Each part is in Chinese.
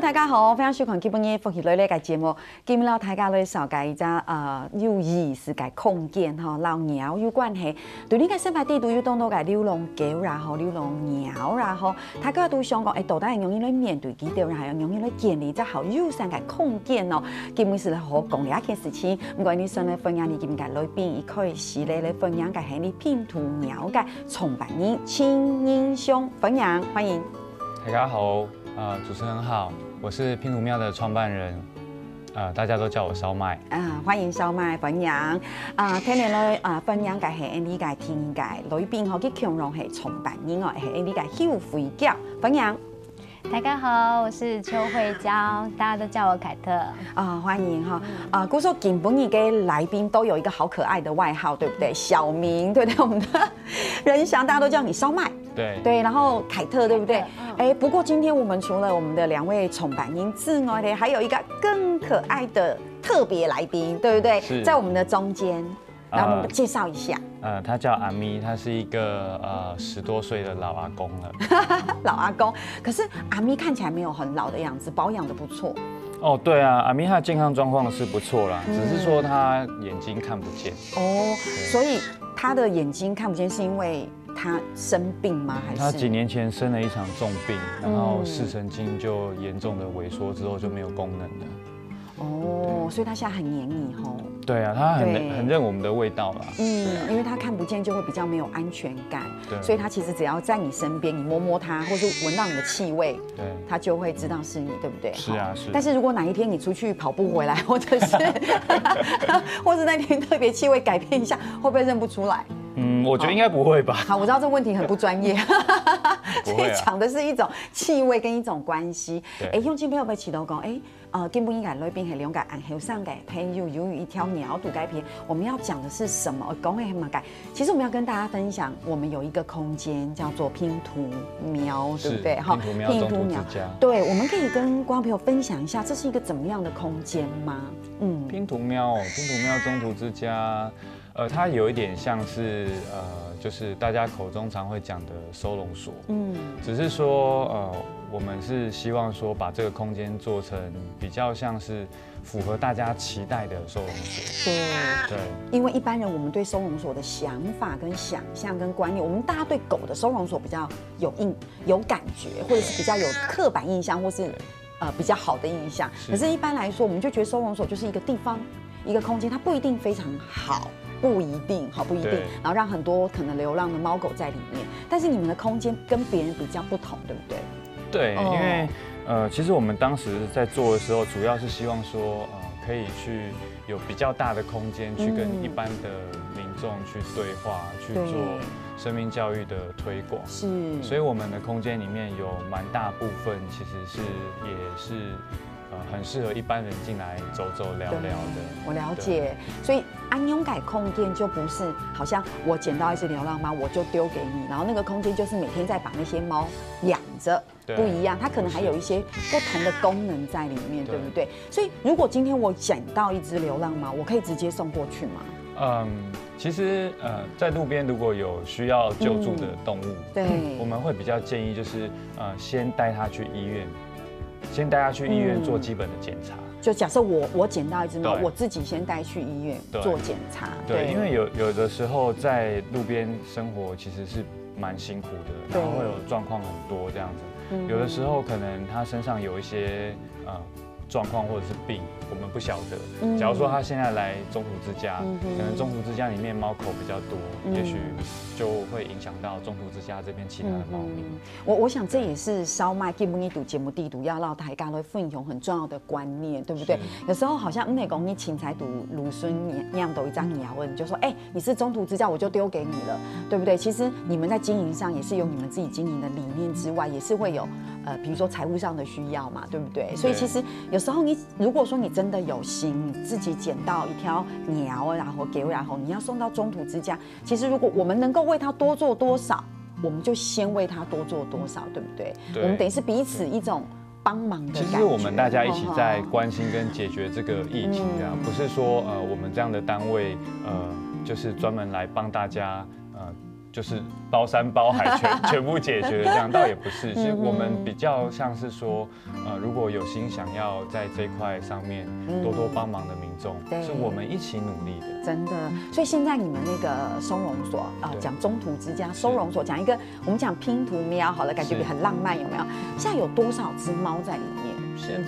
大家好，非常收看基本嘅福气类呢个节目。今日老大家咧少介一只有意思嘅空间吼，老鸟有关系。对你个生活地图有当到个流浪狗然后流浪鸟然后，大家都想讲，到底係容易咧面對佢哋，然後容易咧建立一個好友善嘅空間哦。基本是咧好講嘅一件事情。唔該，你想咧分享你今日嘅來賓，亦可以是咧分享嘅係你拼圖鳥嘅創辦人青英兄分享，歡迎。大家好，主持人好。我是拼图喵的创办人，大家都叫我烧麦。歡迎燒麥分享。聽你咧分享嘅係呢個天界裏邊可以強容係創辦人哦，係呢個邱慧嬌分享。大家好，我是邱慧嬌，大家都叫我凱特。歡迎哈。據說基本你嘅來賓都有一個好可愛的外號，對不對？小明，對不對？我們的人祥大家都叫你燒麥。對，然後凱特，對不對？不過今天我們除了我們的兩位創辦人之外呢，還有一個更可愛的特別來賓，對不對？在我們的中間，來我們介紹一下。他叫阿咪，他是一個10多歲的老阿公了。老阿公，可是阿咪看起來沒有很老的樣子，保養得不錯。哦，對啊，阿咪他的健康狀況是不錯啦，只是說他眼睛看不見。哦，所以他的眼睛看不見是因為他生病嗎？還是他幾年前生了一場重病，然後視神經就嚴重的萎縮，之後就沒有功能了。哦，所以他現在很黏你吼。對啊，他很認我們的味道啦。因為他看不見就會比較沒有安全感，所以他其實只要在你身邊，你摸摸他，或是聞到你的氣味，對，他就會知道是你，對不對？是啊，是。但是如果哪一天你出去跑步回來，或者是，或是那天特別氣味改變一下，會不會認不出來？我覺得應該不會吧。好，我知道這個問題很不專業，所以講的是一種氣味跟一種關係。用今天有冇提到講？基本應該裏邊係兩個按後生嘅朋友，由於一條鳥肚改篇，我們要講的是什麼？講嘅係乜改？其實我們要跟大家分享，我們有一個空間叫做拼圖喵，對不對？哈，拼圖喵。對，我們可以跟觀眾朋友分享一下，這是一個怎麼樣的空間嗎？拼圖喵，拼圖喵中途之家。它有一點像是就是大家口中常會講的收容所，只是說我們是希望說把這個空間做成比較像是符合大家期待的收容所。對，因為一般人我們對收容所的想法跟想象跟觀念，我們大家對狗的收容所比較有感覺，或者是比較有刻板印象，或是比較好的印象。可是一般來說，我們就覺得收容所就是一個地方，一個空間，它不一定非常好。不一定，好不一定，然後讓很多可能流浪的貓狗在裡面，但是你們的空間跟別人比較不同，對不對？對，因為其實我們當時在做的時候，主要是希望說可以去有比較大的空間去跟一般的民眾去對話，去做生命教育的推廣。是，所以我們的空間裡面有蠻大部分其實是也是。很適合一般人進來走走聊聊的。我了解，所以安永改空間就不是好像我撿到一隻流浪貓我就丟給你，然後那個空間就是每天在把那些貓養着，不一樣，它可能還有一些不同的功能在裡面，對不對？所以如果今天我撿到一隻流浪貓，我可以直接送過去嗎？其實在路邊如果有需要救助的動物，我們會比較建議就是先帶它去醫院。先帶他去醫院做基本的檢查。就假設我撿到一隻貓，我自己先帶去醫院做檢查。對，因為有的時候在路邊生活其實是蠻辛苦的，然後會有狀況很多這樣子。有的時候可能他身上有一些狀況或者是病，我們不曉得。假如說他現在來中途之家，可能中途之家裡面貓口比較多，也許就會影響到中途之家這邊其他的貓咪。我想這也是燒麥基本一讀節目地讀要讓大家來分享很重要的觀念，對不對？有時候好像你講你青菜讀魯孫釀到一張鳥問，你就說你是中途之家，我就丟給你了，對不對？其實你們在經營上也是有你們自己經營的理念之外，也是會有比如說財務上的需要嘛，對不對？所以其實有时候如果说你真的有心，你自己捡到一条鸟，然后你要送到中途之家，其实如果我们能够为它多做多少，我们就先为它多做多少，对不对？对，我们等于是彼此一种帮忙的感觉。其实我们大家一起在关心跟解决这个疫情，这样不是说我们这样的单位就是专门来帮大家就是包山包海全部解决，这样倒也不是。其实我们比较像是说，如果有心想要在这一块上面多多帮忙的民众，是我们一起努力的。真的，所以现在你们那个收容所讲中途之家收容所，讲一个我们讲拼图喵好了，感觉很浪漫，有没有？现在有多少只猫在里面？现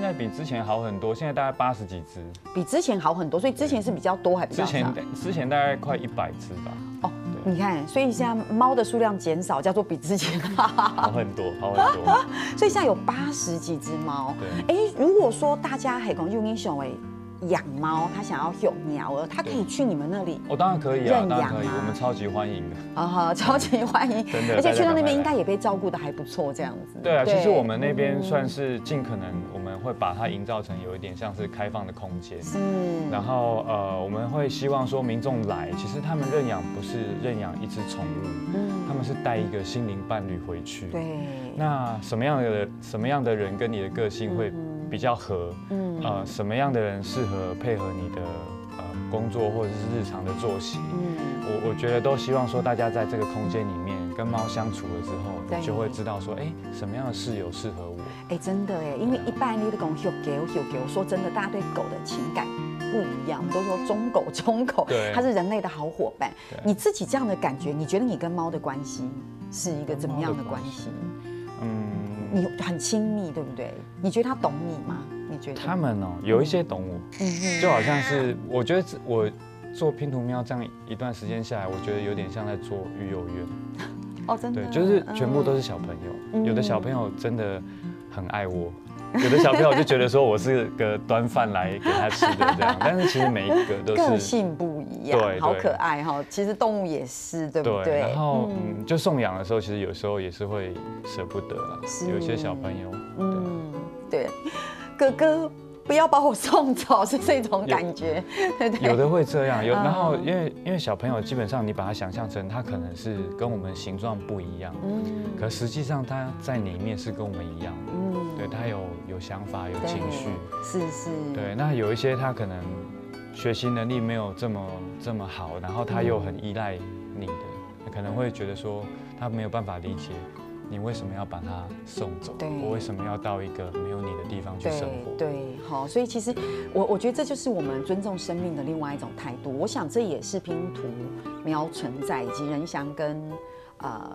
在比之前好很多，现在大概80几只，比之前好很多，所以之前是比较多还比较少？之前大概快100只吧。哦，你看，所以现在猫的数量减少，叫做比之前好很多，好很多。所以现在有80几只猫。对，哎，如果说大家还讲用英雄养猫，他想要有鸟儿，他可以去你们那里？当然可以啊，当然可以，我们超级欢迎的。超级欢迎，真的，而且去到那边应该也被照顾的还不错，这样子。对啊，其实我们那边算是尽可能，我们会把它营造成有一点像是开放的空间。然后我们会希望说民众来，其实他们认养不是认养一只宠物，他们是带一个心灵伴侣回去。对。那什么样的人跟你的个性会比较合？什么样的人适合配合你的工作或者是日常的作息？我觉得都希望说大家在这个空间里面跟猫相处了之后，你就会知道说，什么样的室友适合我。真的因为一般你都讲狗，说真的，大家对狗的情感不一样，我们都说忠狗，它是人类的好伙伴。你自己这样的感觉，你觉得你跟猫的关系是一个怎么样的关系？你很亲密，对不对？你觉得它懂你吗？你觉得？他们有一些懂我，就好像是我觉得我做拼图喵这样一段时间下来，我觉得有点像在做育幼院。真的。对，就是全部都是小朋友，有的小朋友真的很爱我。有的小朋友就觉得说我是个端饭来给他吃的这样，但是其实每一个都是个性不一样，对，好可爱哈。其实动物也是，对不对？然后就送养的时候，其实有时候也是会舍不得啦。有一些小朋友，对，哥哥不要把我送走，是这种感觉，对对。有的会这样，然后因为小朋友基本上你把他想象成他可能是跟我们形状不一样，可实际上他在里面是跟我们一样的。对，他有想法，有情绪，是。对，那有一些他可能学习能力没有这么好，然后他又很依赖你的，可能会觉得说他没有办法理解你为什么要把他送走，我为什么要到一个没有你的地方去生活？对，好，所以其实我觉得这就是我们尊重生命的另外一种态度。我想这也是拼图喵存在以及仁祥跟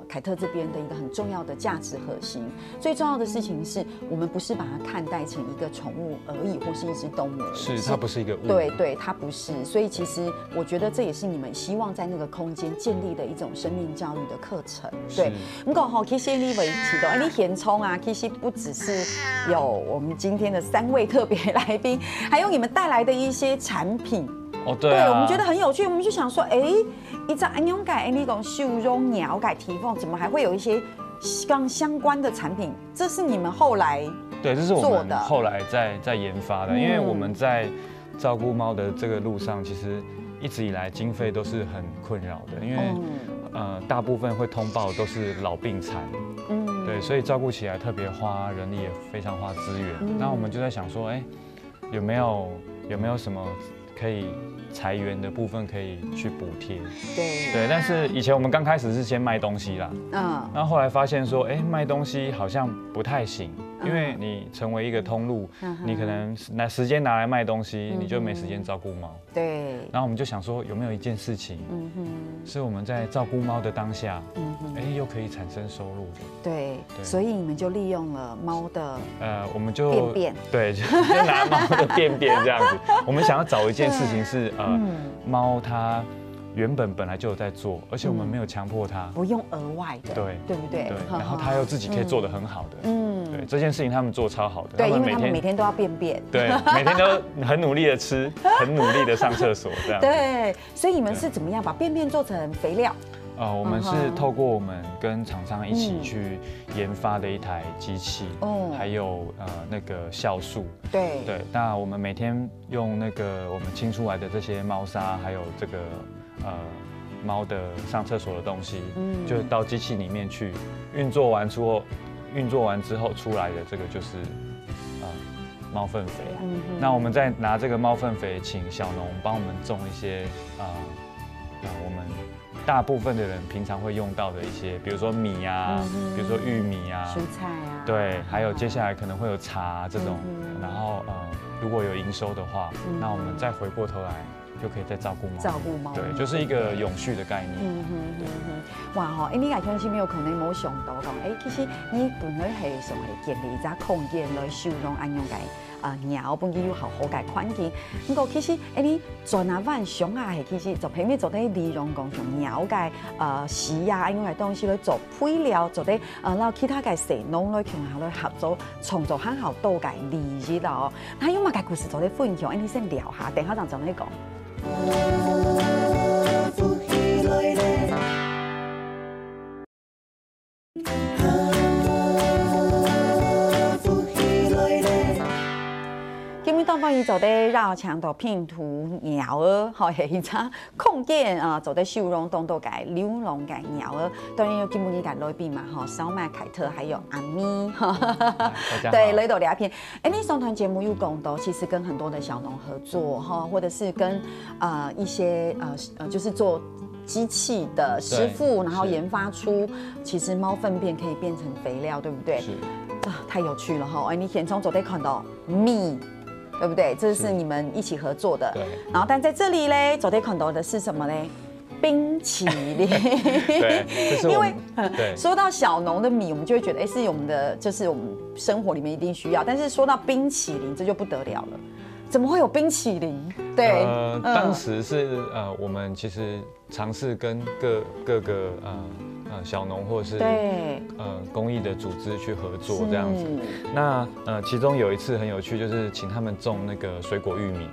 凯特这边的一个很重要的价值核心。最重要的事情是我们不是把它看待成一个宠物而已，或是一只动物而已。它不是一个物。对，它不是。所以其实我觉得这也是你们希望在那个空间建立的一种生命教育的课程。对，不过哈，其实你为启动，你填充啊，其实不只是有我们今天的3位特别来宾，还有你们带来的一些产品。对，我们觉得很有趣，我们就想说，一张安永改那种秀容鸟改提供，怎么还会有一些相关的产品？这是你们后来对，这是我们后来在研发的，因为我们在照顾猫的这个路上，其实一直以来经费都是很困扰的，因为大部分会通报都是老病残，对，所以照顾起来特别花人力，也非常花资源。那我们就在想说，有没有什么可以裁员的部分可以去补贴？对，但是以前我们刚开始是先卖东西啦，然后后来发现说，卖东西好像不太行。因为你成为一个通路，你可能时间拿来卖东西，你就没时间照顾猫。对。然后我们就想说，有没有一件事情，是我们在照顾猫的当下，又可以产生收入的？对。所以你们就利用了猫的我们就便，对，就拿猫的便这样子。我们想要找一件事情是猫它原本来就有在做，而且我们没有强迫它，不用额外的，对不对？对，然后它又自己可以做得很好的，对，这件事情他们做超好的，对，因为他们每天都要便，对，每天都很努力的吃，很努力的上厕所，这样。对，所以你们是怎么样把便做成肥料？我们是透过我们跟厂商一起去研发的一台机器，还有那个酵素。对，那我们每天用那个我们清出来的这些猫砂，还有这个猫的上厕所的东西，就到机器里面去运作完之后出来的这个就是猫粪肥。那我们再拿这个猫粪肥，请小农帮我们种一些我们大部分的人平常会用到的一些，比如说米啊，比如说玉米啊，蔬菜啊，对，还有接下来可能会有茶这种，然后如果有营收的话，那我们再回过头来就可以再照顾猫，对，就是一个永续的概念。哇吼，你家乡是没有可能冇想到讲，其实你本来係想係建立一隻空間來收容安樣嘅鳥，本佢有好好嘅環境。不過其實你做那晚想下係其實就偏偏做啲利用講用鳥嘅屎啊安樣嘅東西來做配料，做啲然後其他嘅食農來共下來合作，創造很好多嘅利益啦。那有乜嘅故事做啲分享，你先聊下，等下就你講。今日當當伊做啲繞牆度拼圖鳥兒，係一隻空間做啲收容當到嘅流浪嘅鳥兒。當然有今日嘅來賓嘛，小麥凱特還有阿咪，對，來到聊片。你上團節目有講到，其實跟很多的小農合作，或者是跟一些就是做機器的師傅，然後研發出其實貓糞便可以變成肥料，對不對？是太有趣了哈！你現場昨天看到米。对不对？这是你们一起合作的。对。然后，但在这里嘞，昨天看到的是什么嘞？冰淇淋。对，就是因为说到小农的米，我们就会觉得，是我们的，就是我们生活里面一定需要。但是说到冰淇淋，这就不得了了。怎么会有冰淇淋？对。当时是我们其实尝试跟各个小农或是公益的组织去合作这样子。那其中有一次很有趣，就是请他们种那个水果玉米。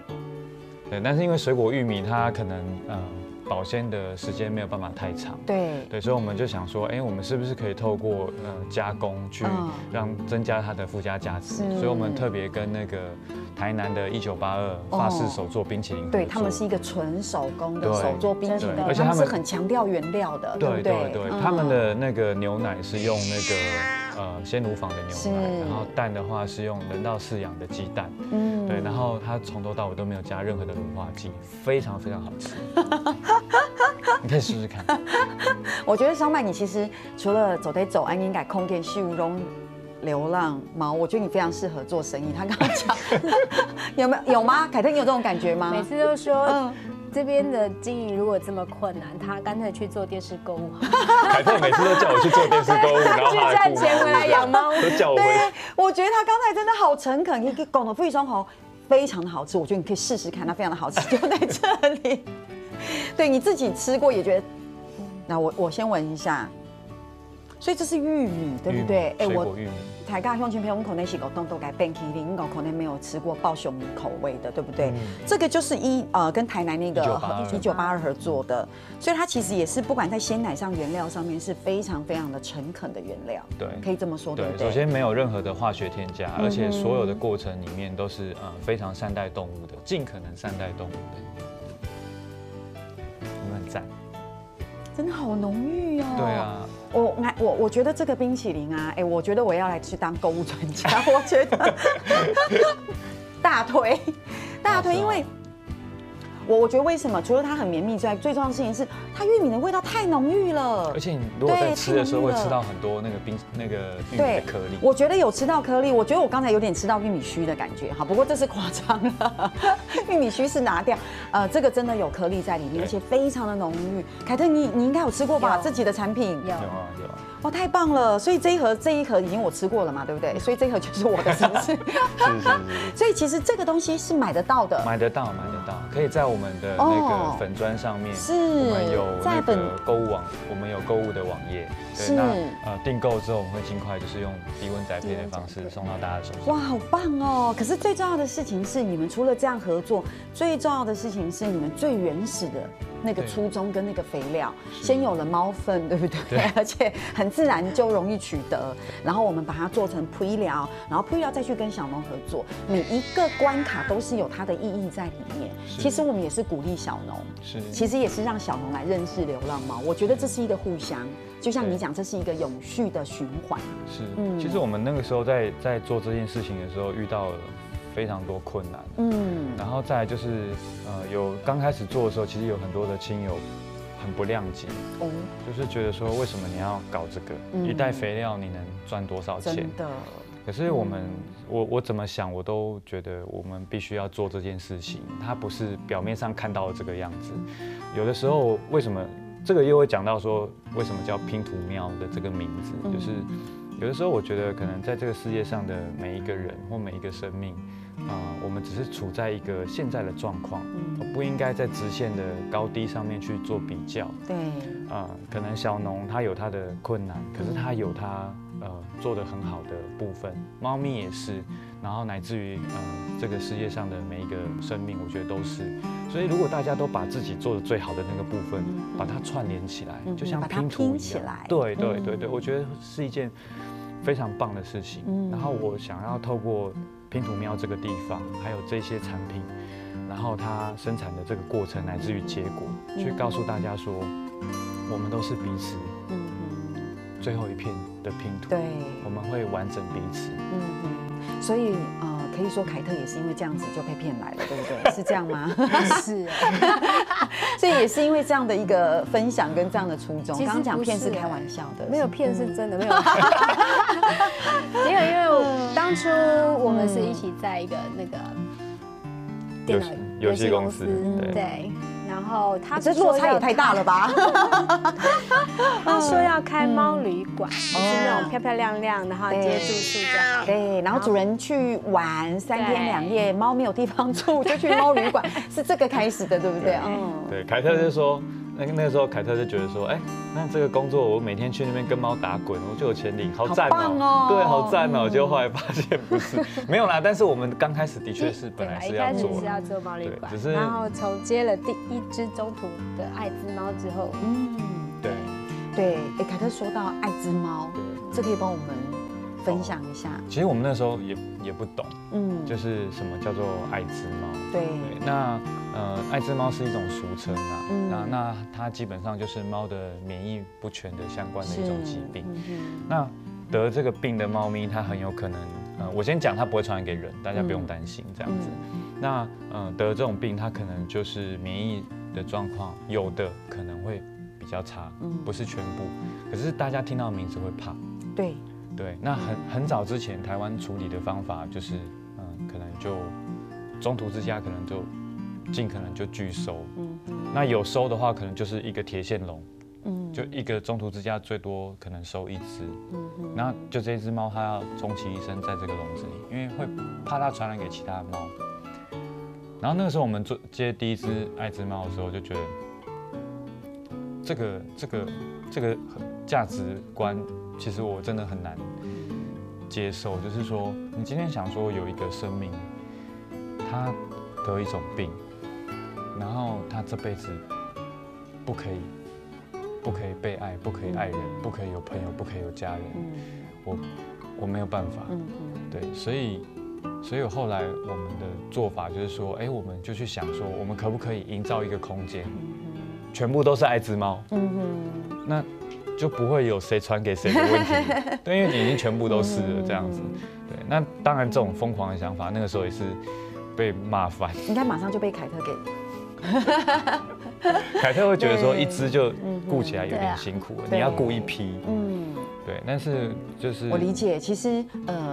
对，但是因为水果玉米它可能保鲜的时间没有办法太长。对，所以我们就想说，我们是不是可以透过加工去增加它的附加价值？所以我们特别跟那个台南的1982法式手做冰淇淋合作，对，他们是一个纯手工的手做冰淇淋，而且他们是很强调原料的，对不对？对，他们的那个牛奶是用那个鲜乳坊的牛奶，然后蛋的话是用人道饲养的鸡蛋，对，然后它从头到尾都没有加任何的乳化剂，非常非常好吃。你可以试试看。我觉得小麦，你其实除了走得走，应该空间收容流浪猫，我觉得你非常适合做生意。他刚刚讲有吗？凯特，你有这种感觉吗？每次都说。这边的经营如果这么困难，他干脆去做电视购物。凯特每次都叫我去做电视购物，然后去赚钱回来养猫。都叫我回。对，我觉得他刚才真的好诚恳，你讲的非常好，非常的好吃。我觉得你可以试试看，它非常的好吃，就在这里。对，你自己吃过也觉得。那我先闻一下，所以这是玉米，对不对？水果玉米。大家乡亲朋友，我们可能是有动都改冰淇淋，可能没有吃过暴熊米口味的，对不对？这个就是跟台南那个1982合作的，所以它其实也是不管在鲜奶上原料上面是非常非常的诚恳的原料，对，可以这么说，对不对？首先没有任何的化学添加，而且所有的过程里面都是非常善待动物的，尽可能善待动物的，你们很赞。真的好浓郁哦！对啊，我觉得这个冰淇淋啊，我觉得我要来去当购物专家，我觉得大推，因为我觉得为什么？除了它很绵密之外，最重要的事情是它玉米的味道太浓郁了。而且你如果在吃的时候会吃到很多那个玉米的颗粒。我觉得有吃到颗粒，我觉得我刚才有点吃到玉米须的感觉，好，不过这是夸张了，玉米须是拿掉，这个真的有颗粒在里面，而且非常的浓郁。凯特，你应该有吃过吧？自己的产品有。哇，太棒了！所以这一盒已经我吃过了嘛，对不对？所以这一盒就是我的，是不是？是。所以其实这个东西是买得到的。买得到，可以在我们的那个粉专上面，是，我们有那个购物网，我们有购物的网页。对，那订购之后我们会尽快就是用低温宅配的方式送到大家的手上。哇，好棒哦！可是最重要的事情是，你们除了这样合作，最重要的事情是你们最原始的那个初衷跟那个肥料，先有了猫粪，对不对？而且很自然就容易取得，然后我们把它做成配料，然后配料再去跟小农合作，每一个关卡都是有它的意义在里面。其实我们也是鼓励小农，其实也是让小农来认识流浪猫。我觉得这是一个互相，就像你讲，这是一个永续的循环。是，其实我们那个时候在做这件事情的时候，遇到了非常多困难。然后再来就是有刚开始做的时候，其实有很多的亲友很不谅解，就是觉得说为什么你要搞这个？一袋肥料你能赚多少钱？真的。可是我怎么想，我都觉得我们必须要做这件事情，它不是表面上看到的这个样子。有的时候为什么这个又会讲到说为什么叫拼图喵的这个名字，就是有的时候我觉得可能在这个世界上的每一个人或每一个生命，我们只是处在一个现在的状况，不应该在直线的高低上面去做比较。对，可能小农他有他的困难，可是他有他做得很好的部分，猫咪也是，然后乃至于这个世界上的每一个生命，我觉得都是。所以如果大家都把自己做的最好的那个部分，把它串联起来，就像拼图一样。对，我觉得是一件非常棒的事情。然后我想要透过拼图喵这个地方，还有这些产品，然后它生产的这个过程，乃至于结果，去告诉大家说，我们都是彼此。最后一片的拼图，对，我们会完整彼此。所以可以说凯特也是因为这样子就被骗来了，对不对？是这样吗？是，所以也是因为这样的一个分享跟这样的初衷。刚刚讲骗是开玩笑的，没有骗是真的，没有。因为当初我们是一起在一个那个电脑游戏公司，对。然后他这落差也太大了吧？他说要开猫旅馆，就是那种漂漂亮亮，然后接住宿就好。对，然后主人去玩3天2夜，猫没有地方住，就去猫旅馆，是这个开始的，对不对？对，凯特就说，那个时候凯特就觉得说，那这个工作我每天去那边跟猫打滚，我就有钱领，好赞哦！对，好赞哦！结果后来发现不是，没有啦。但是我们刚开始的确是本来是要做，一开始是要做猫旅馆，然后从接了第1只中途的爱滋猫之后，对，凯特说到爱滋猫，这可以帮我们分享一下。其实我们那时候也不懂，就是什么叫做爱滋猫。对，那爱滋猫是一种俗称啊，那它基本上就是猫的免疫不全的相关的一种疾病。那得这个病的猫咪，它很有可能，我先讲它不会传染给人，大家不用担心这样子。那得这种病，它可能就是免疫的状况，有的可能会比较差，不是全部。可是大家听到名字会怕。对，那很早之前，台湾处理的方法就是，可能就中途之家可能就尽可能就拒收，那有收的话，可能就是一个铁线笼，就一个中途之家最多可能收1只，然后就这只猫它要终其一生在这个笼子里，因为会怕它传染给其他的猫。然后那个时候我们接第1只爱滋猫的时候，就觉得这个价值观，其实我真的很难接受。就是说，你今天想说有一个生命，他得一种病，然后他这辈子不可以被爱，不可以爱人，不可以有朋友，不可以有家人，我没有办法。对，所以后来我们的做法就是说，我们就去想说，我们可不可以营造一个空间，全部都是爱滋猫，那就不会有谁传给谁的问题。对，因为你已经全部都是了这样子。对，那当然这种疯狂的想法，那个时候也是被骂翻，应该马上就被凯特给。凯特会觉得说1只就顾起来有点辛苦了，你要顾1批。对，但是就是我理解，其实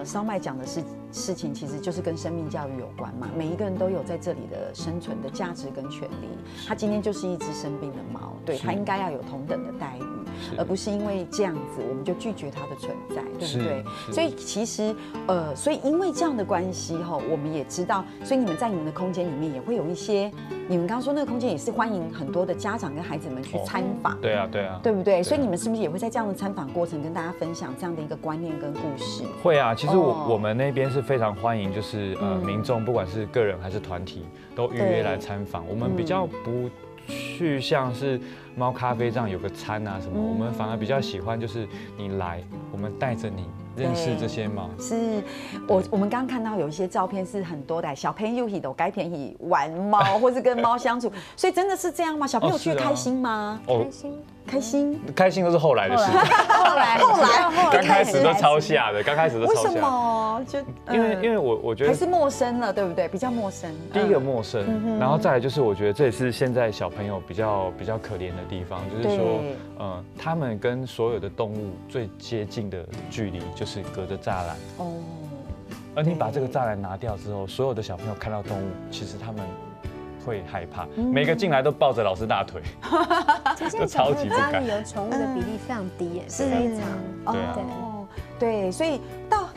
烧麦讲的事情，其实就是跟生命教育有关嘛。每一个人都有在这里的生存的价值跟权利。他今天就是一只生病的猫，对他应该要有同等的待遇，而不是因为这样子我们就拒绝它的存在，对不对？所以其实所以因为这样的关系我们也知道，所以你们在你们的空间里面也会有一些，你们刚刚说那个空间也是欢迎很多的家长跟孩子们去参访。对啊，对不对？所以你们是不是也会在这样的参访过程跟大家分享这样的一个观念跟故事？会啊，其实我们那边是非常欢迎，就是民众不管是个人还是团体都预约来参访。我们比较不去像是猫咖啡这样有个餐啊什么，我们反而比较喜欢就是你来，我们带着你认识这些猫。是我们刚刚看到有一些照片是很多的小朋友都该便宜玩猫，或是跟猫相处，所以真的是这样吗？小朋友去开心吗？开心。开心都是后来的事，后来刚开始都超吓的，刚开始都超吓。为什么？就因为我觉得还是陌生了，对不对？比较陌生。第一个陌生，然后再来就是我觉得这也是现在小朋友比较可怜的地方，就是说，他们跟所有的动物最接近的距离就是隔着栅栏。哦。而你把这个栅栏拿掉之后，所有的小朋友看到动物，其实他们会害怕，每个进来都抱着老师大腿，就超级不敢。家里有宠物的比例非常低耶，是非常对，所以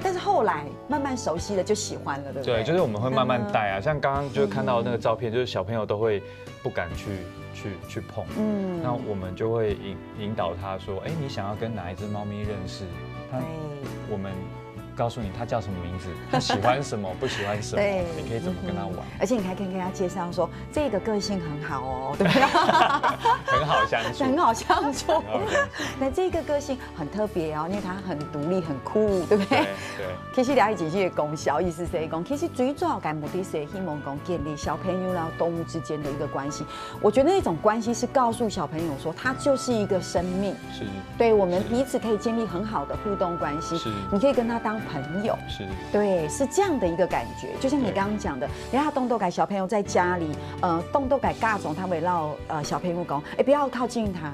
但是后来慢慢熟悉了就喜欢了，对不对？对，就是我们会慢慢带啊，像刚刚就看到那个照片，就是小朋友都会不敢去碰，那我们就会引导他说，哎，你想要跟哪一只猫咪认识？我们告诉你他叫什么名字，他喜欢什么，不喜欢什么，你可以怎么跟他玩。而且你还可以跟他介绍说，这个个性很好哦，对不对？很好相处，很好相处。那这个个性很特别哦，因为他很独立、很酷，对不对？对。其实了解这些功效，意思是讲，其实最主要的目的是希望讲建立小朋友然后动物之间的一个关系。我觉得那种关系是告诉小朋友说，它就是一个生命。是。对，我们彼此可以建立很好的互动关系。是。你可以跟他当朋友，是对，是这样的一个感觉。就像你刚刚讲的，你看动豆改小朋友在家里，动豆改尬总他围绕小朋友讲，哎，不要靠近他，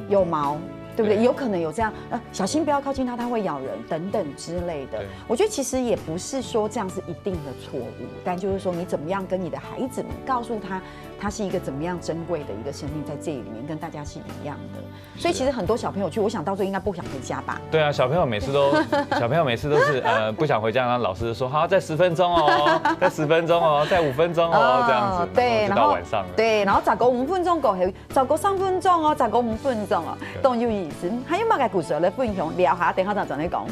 有毛。对不对？有可能有这样，小心不要靠近它，它会咬人等等之类的。我觉得其实也不是说这样是一定的错误，但就是说你怎么样跟你的孩子们告诉他，他是一个怎么样珍贵的一个生命，在这里面跟大家是一样的。所以其实很多小朋友去，我想到时候应该不想回家吧？对啊，小朋友每次都是不想回家，然后老师说好，再10分钟哦，再10分钟哦，再5分钟哦，这样子，对，然后到晚上了，对，然后再过5分钟过去，再过3分钟哦，再过5分钟哦，都有意思。还有冇个故事来分享聊下，等下就再讲。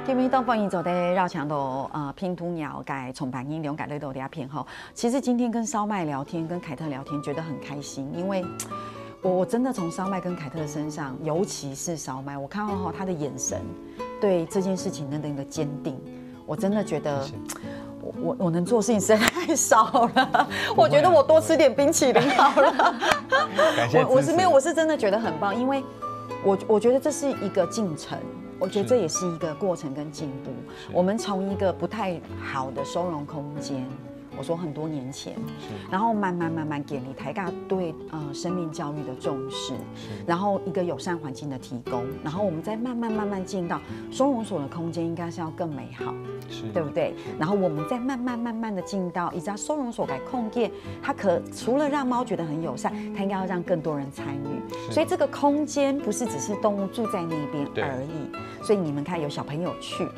今日当欢迎走在绕墙的拼图鸟改宠白音勇敢乐斗的片后，其实今天跟烧麦聊天，跟凯特聊天，觉得很开心，因为我真的从烧麦跟凯特的身上，尤其是烧麦，我看到他的眼神对这件事情的那个坚定，我真的觉得我能做的事情实在太少了，我觉得我多吃点冰淇淋好了。感谢支持。我是真的觉得很棒，因为我觉得这是一个进程。我觉得这也是一个过程跟进步。我们从一个不太好的收容空间，我说很多年前，然后慢慢建立台大对生命教育的重视，然后一个友善环境的提供，然后我们再慢慢进到收容所的空间应该是要更美好，对不对？然后我们再慢慢的进到一家收容所改空间，它除了让猫觉得很友善，它应该要让更多人参与，所以这个空间不是只是动物住在那边而已。所以你们看，有小朋友去，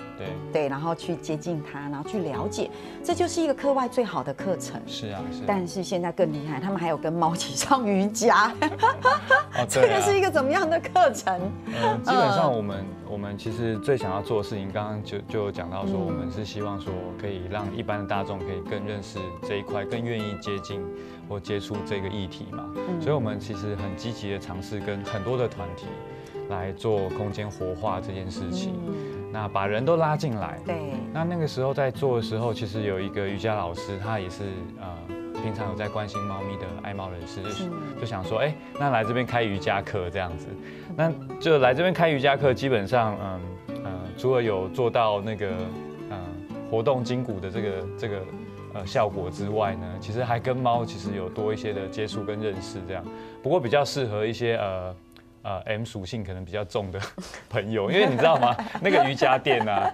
对，然后去接近它，然后去了解，这就是一个课外最好的课程。是啊。但是现在更厉害，他们还有跟猫一起上瑜伽，这个是一个怎么样的课程？基本上我们其实最想要做的事情，刚刚就有讲到说，我们是希望说可以让一般的大众可以更认识这一块，更愿意接近或接触这个议题嘛。所以我们其实很积极的尝试跟很多的团体来做空间活化这件事情，那把人都拉进来。对。那个时候在做的时候，其实有一个瑜伽老师，他也是平常有在关心猫咪的爱猫人士，就想说，哎，那来这边开瑜伽课这样子，那就来这边开瑜伽课，基本上除了有做到那个活动筋骨的这个效果之外呢，其实还跟猫其实有多一些的接触跟认识这样。不过比较适合一些M 属性可能比较重的朋友，因为你知道吗？那个瑜伽垫啊，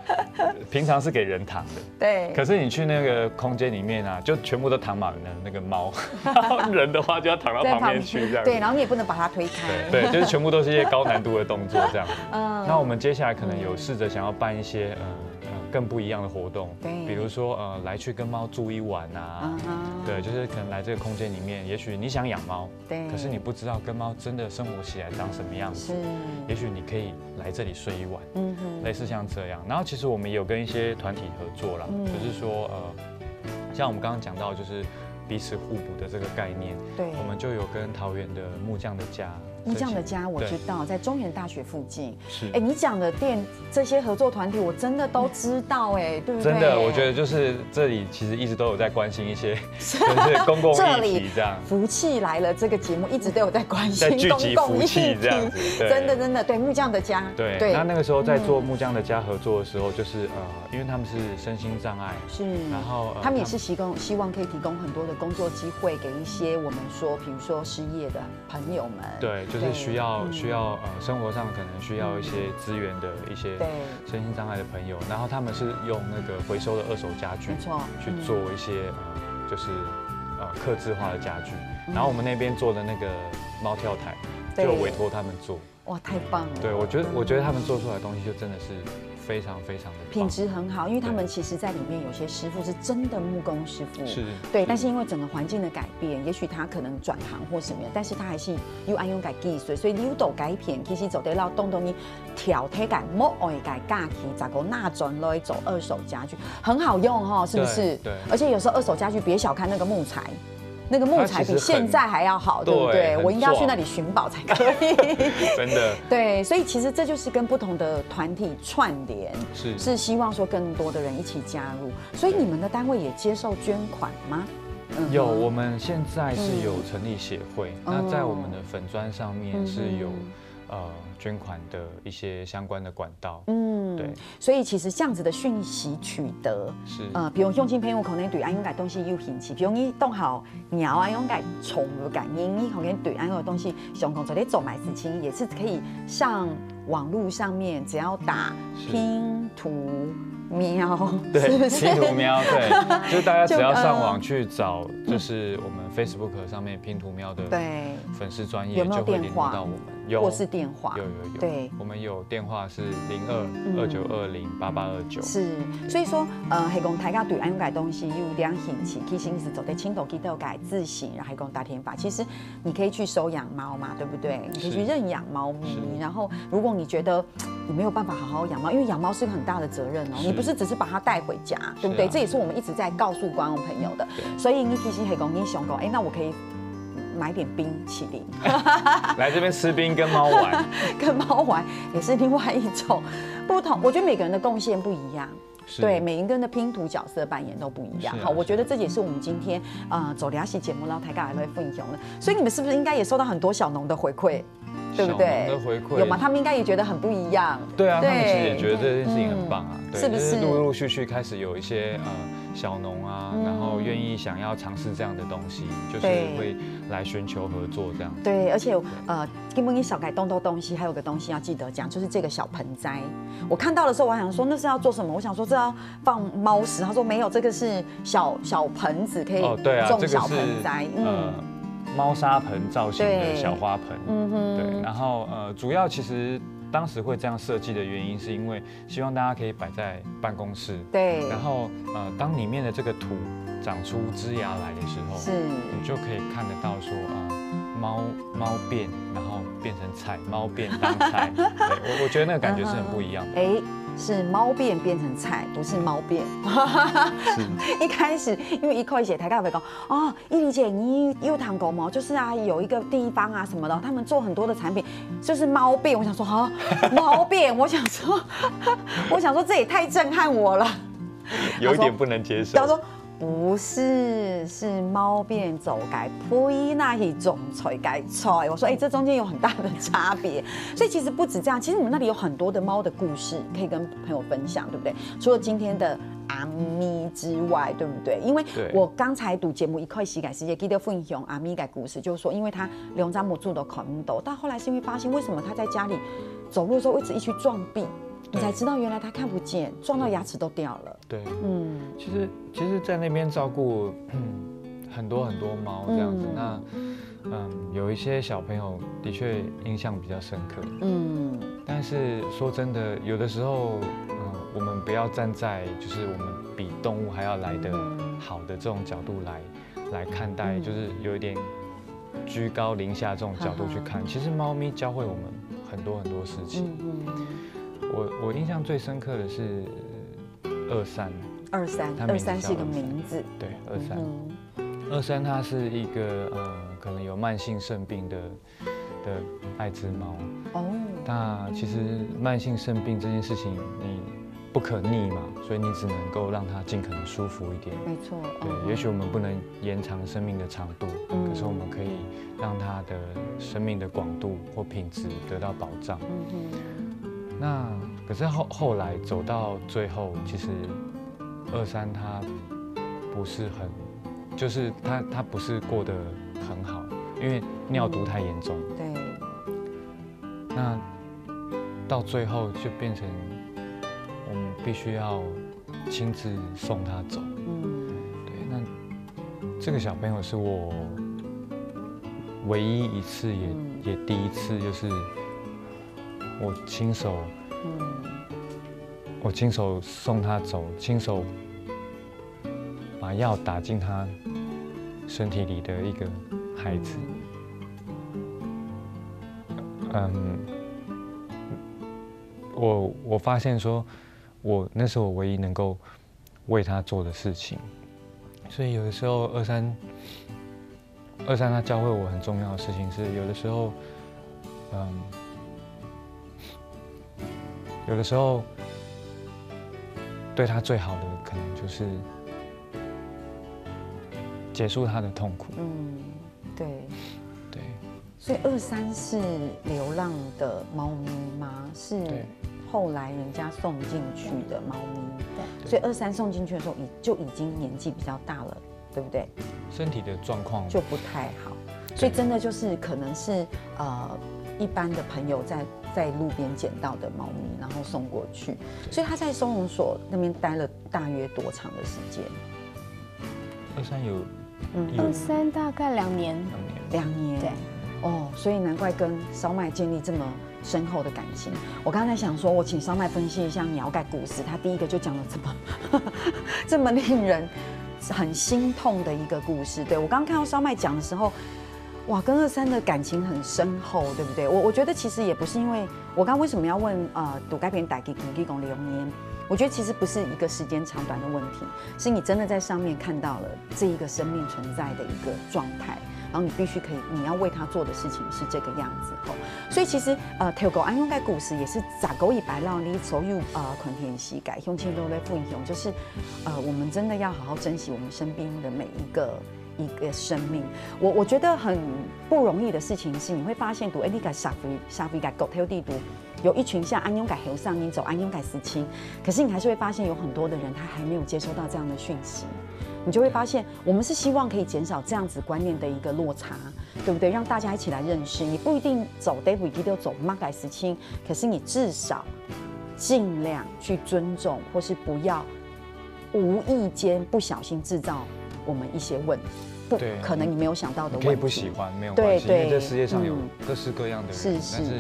平常是给人躺的，对。可是你去那个空间里面啊，就全部都躺满了那个猫，然后人的话就要躺到旁边去这样。对，然后你也不能把它推开。对，就是全部都是一些高难度的动作这样。那我们接下来可能有试着想要办一些更不一样的活动，对，比如说来去跟猫住一晚啊，对，就是可能来这个空间里面，也许你想养猫，对，可是你不知道跟猫真的生活起来长什么样子，也许你可以来这里睡一晚，类似像这样。然后其实我们也有跟一些团体合作啦，就是说像我们刚刚讲到就是彼此互补的这个概念，对，我们就有跟桃园的木匠的家。木匠的家我知道，在中原大学附近。是，哎，你讲的店这些合作团体，我真的都知道，哎，对不对？真的，我觉得就是这里其实一直都有在关心一些就是公共议题这样。福气来了这个节目一直都有在关心公共议题这样子，真的对木匠的家。对，那个时候在做木匠的家合作的时候，就是因为他们是身心障碍，是，然后他们也是希望可以提供很多的工作机会给一些我们说，比如说失业的朋友们。对。就是需要生活上可能需要一些资源的一些身心障碍的朋友，然后他们是用那个回收的二手家具，没错，去做一些就是客制化的家具，然后我们那边做的那个猫跳台就委托他们做。哇，太棒了！对，我觉得他们做出来的东西就真的是非常非常的品质很好，因为他们其实在里面有些师傅是真的木工师傅，是，对，但是因为整个环境的改变，也许他可能转行或什么，但是他还是又爱用改技术，所以你都改片，其实走得到动动你挑体改木爱改架起，咋个那转来走二手家具，很好用哈，是不是？对，而且有时候二手家具别小看那个木材。那个木材比现在还要好，对不对？我应该要去那里寻宝才可以。真的。对，所以其实这就是跟不同的团体串联，是希望说更多的人一起加入。所以你们的单位也接受捐款吗？有，我们现在是有成立协会，那在我们的粉专上面是有捐款的一些相关的管道。对，所以其实这样子的讯息取得是比如用心朋友可能对安用改东西有兴趣，比如你动好鸟安用改宠物感应，你可能对安用的东西想讲在走买事情也是可以上网络上面，只要打拼图喵，对，是不是？拼图喵，对，就大家只要上网去找，就是我们 Facebook 上面拼图喵的粉丝专页，就会联络到我们。或是电话，有，对，我们有电话是0229208829。是，所以说系讲大家对安用改东西有点兴趣，其实是走在青头记都改自行，然后还讲打天法。其实你可以去收养猫嘛，对不对？你可以去认养猫咪。然后如果你觉得你没有办法好好养猫，因为养猫是个很大的责任哦，你不是只是把它带回家，对不对？这也是我们一直在告诉观众朋友的。所以你其实系讲你想讲，那我可以买点冰淇淋，来这边吃冰跟猫玩，跟猫玩也是另外一种不同。我觉得每个人的贡献不一样，对，每一个人的拼图角色扮演都不一样。好，我觉得这也是我们今天走聊戏节目，然后台港来分享的。所以你们是不是应该也收到很多小农的回馈？对不对？小农的回馈有吗？他们应该也觉得很不一样。对啊，他们其实也觉得这件事情很棒啊，是不是？陆陆续续开始有一些小农啊，然后愿意想要尝试这样的东西，就是会来寻求合作这样。对，而且根本你小改动的东西，还有个东西要记得讲，就是这个小盆栽。我看到的时候，我还想说那是要做什么？我想说这要放猫屎，他说没有，这个是小盆子，可以种小盆栽。猫砂盆造型的小花盆，对，然后主要其实当时会这样设计的原因，是因为希望大家可以摆在办公室，对，然后当里面的这个土长出枝芽来的时候，你就可以看得到说猫变，然后变成菜，猫变当菜，我觉得那个感觉是很不一样的。是猫变成菜，不是猫变。一开始因为一开始台大会讲依琳姐你有谈过吗？就是有一个地方啊什么的，他们做很多的产品就是猫变。我想说猫变，我想说这也太震撼我了，有一点不能接受。他说不是，是猫变走改配那一种菜改菜。我说这中间有很大的差别。所以其实不止这样，其实你们那里有很多的猫的故事可以跟朋友分享，对不对？除了今天的阿咪之外，对不对？因为我刚才读节目一块洗改世界记得分享阿咪改故事，就是说因为他两张母住的孔斗，但后来是因为发现为什么他在家里走路的时候一直撞壁。你才知道原来他看不见，撞到牙齿都掉了。对，其实，在那边照顾很多猫这样子，那有一些小朋友的确印象比较深刻。但是说真的，有的时候我们不要站在就是我们比动物还要来得好的这种角度来看待，就是有一点居高临下这种角度去看。其实猫咪教会我们很多事情。我印象最深刻的是23是一个名字。对，23它是一个可能有慢性肾病的爱滋猫。那其实慢性肾病这件事情你不可逆嘛，所以你只能够让它尽可能舒服一点。没错。对，也许我们不能延长生命的长度，可是我们可以让它的生命的广度或品质得到保障。那可是后来走到最后，其实23它不是很，就是它不是过得很好，因为尿毒太严重。对。那到最后就变成我们必须要亲自送他走。对，那这个小朋友是我唯一一次也第一次，就是我亲手送他走，亲手把药打进他身体里的一个孩子。我发现说，那是我唯一能够为他做的事情，所以有的时候23他教会我很重要的事情是，有的时候对他最好的可能就是结束他的痛苦。对。对。所以23是流浪的猫咪吗？是后来人家送进去的猫咪。对。所以23送进去的时候，就已经年纪比较大了，对不对？身体的状况就不太好，所以真的就是可能是一般的朋友在路边捡到的猫咪，然后送过去。所以他在收容所那边待了大约多长的时间？23大概2年。2年。对。所以难怪跟烧麦建立这么深厚的感情。我刚才想说，我请烧麦分析一下鸟改故事，他第一个就讲了这么令人很心痛的一个故事。对，我刚刚看到烧麦讲的时候，哇，跟23的感情很深厚，对不对？我觉得其实也不是因为我刚为什么要问赌改编打给古地公留言，我觉得其实不是一个时间长短的问题，是你真的在上面看到了这一个生命存在的一个状态。然后你必须你要为他做的事情是这个样子所以其实透过安永改故事也是19以白让你所有昆田西改乡亲都在分享，就是我们真的要好好珍惜我们身边的每一个生命。我觉得很不容易的事情是，你会发现读你改沙菲改狗头地图有一群像安永改和尚，你走安永改思亲，可是你还是会发现有很多的人他还没有接收到这样的讯息。你就会发现，我们是希望可以减少这样子观念的一个落差，对不对？让大家一起来认识。你不一定走 David 都走马改思亲，可是你至少尽量去尊重，或是不要无意间不小心制造我们一些问题，不可能你没有想到的问题。可以不喜欢没有关系，因为这世界上有各式各样的人，但是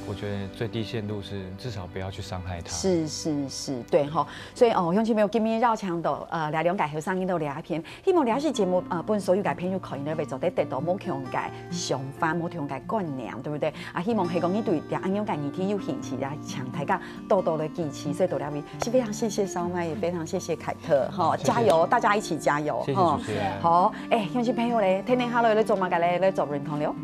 我觉得最低限度是至少不要去伤害他。是，对哈。所以乡亲朋友今天绕墙的聊两改和声音都聊一篇，希望聊起节目本所有改篇就可以呢，为做得到某条改想法、某条改观念，对不对？希望希望你对安永改议题有兴趣，来抢大家多多的支持，所以多聊是非常谢谢烧麦，也非常谢谢凯特哈，加油，大家一起加油哈。好，乡亲朋友咧，天天 Hello 咧做嘛个咧做认同了。